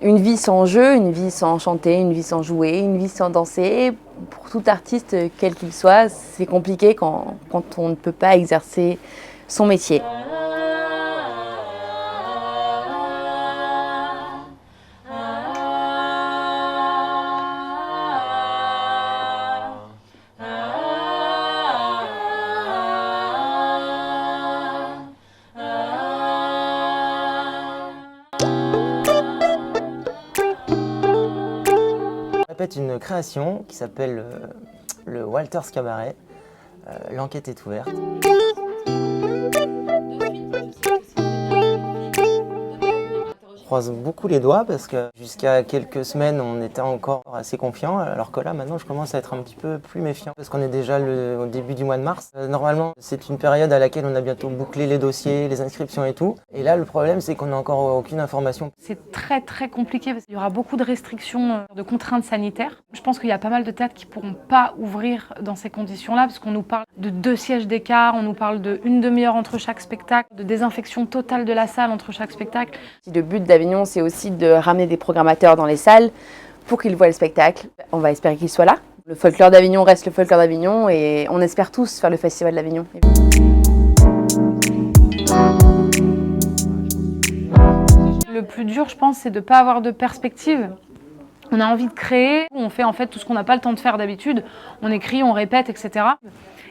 Une vie sans jeu, une vie sans chanter, une vie sans jouer, une vie sans danser. Pour tout artiste, quel qu'il soit, c'est compliqué quand on ne peut pas exercer son métier. On répète une création qui s'appelle le Walters Cabaret. L'enquête est ouverte. Je croise beaucoup les doigts parce que jusqu'à quelques semaines on était encore assez confiants, alors que là maintenant je commence à être un petit peu plus méfiant parce qu'on est déjà au début du mois de mars. Normalement c'est une période à laquelle on a bientôt bouclé les dossiers, les inscriptions et tout. Et là le problème c'est qu'on n'a encore aucune information. C'est très compliqué parce qu'il y aura beaucoup de restrictions, de contraintes sanitaires. Je pense qu'il y a pas mal de théâtres qui ne pourront pas ouvrir dans ces conditions-là parce qu'on nous parle de 2 sièges d'écart, on nous parle de 1 demi-heure entre chaque spectacle, de désinfection totale de la salle entre chaque spectacle. Le but d'Avignon, c'est aussi de ramener des programmateurs dans les salles pour qu'ils voient le spectacle. On va espérer qu'ils soient là. Le folklore d'Avignon reste le folklore d'Avignon et on espère tous faire le festival d'Avignon. Le plus dur, je pense, c'est de ne pas avoir de perspective. On a envie de créer, on fait en fait tout ce qu'on n'a pas le temps de faire d'habitude. On écrit, on répète, etc.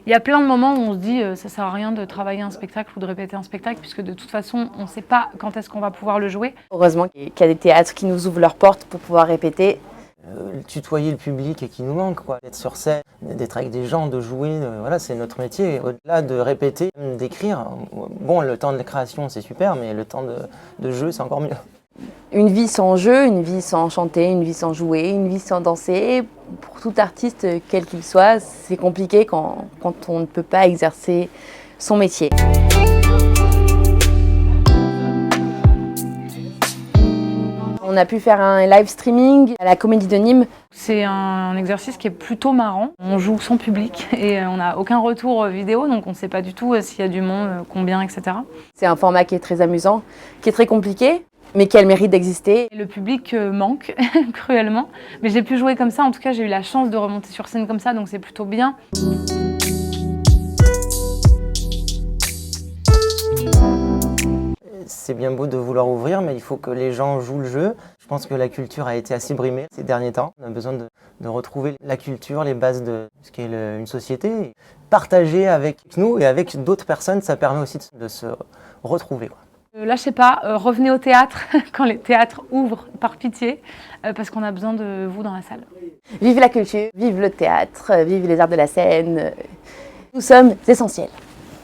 Il y a plein de moments où on se dit ça sert à rien de travailler un spectacle ou de répéter un spectacle puisque de toute façon on ne sait pas quand est-ce qu'on va pouvoir le jouer. Heureusement qu'il y a des théâtres qui nous ouvrent leurs portes pour pouvoir répéter. Tutoyer le public et qui nous manque, quoi. D'être sur scène, d'être avec des gens, de jouer, voilà, c'est notre métier. Au-delà de répéter, d'écrire, bon, le temps de la création c'est super, mais le temps de jeu c'est encore mieux. Une vie sans jeu, une vie sans chanter, une vie sans jouer, une vie sans danser. Pour tout artiste, quel qu'il soit, c'est compliqué quand on ne peut pas exercer son métier. On a pu faire un live streaming à la Comédie de Nîmes. C'est un exercice qui est plutôt marrant. On joue sans public et on n'a aucun retour vidéo, donc on ne sait pas du tout s'il y a du monde, combien, etc. C'est un format qui est très amusant, qui est très compliqué, mais qui a le mérite d'exister. Le public manque cruellement, mais j'ai pu jouer comme ça. En tout cas, j'ai eu la chance de remonter sur scène comme ça, donc c'est plutôt bien. C'est bien beau de vouloir ouvrir, mais il faut que les gens jouent le jeu. Je pense que la culture a été assez brimée ces derniers temps. On a besoin de retrouver la culture, les bases de ce qu'est une société. Partager avec nous et avec d'autres personnes, ça permet aussi de se retrouver, quoi. Lâchez pas, revenez au théâtre quand les théâtres ouvrent, par pitié, parce qu'on a besoin de vous dans la salle. Vive la culture, vive le théâtre, vive les arts de la scène. Nous sommes essentiels.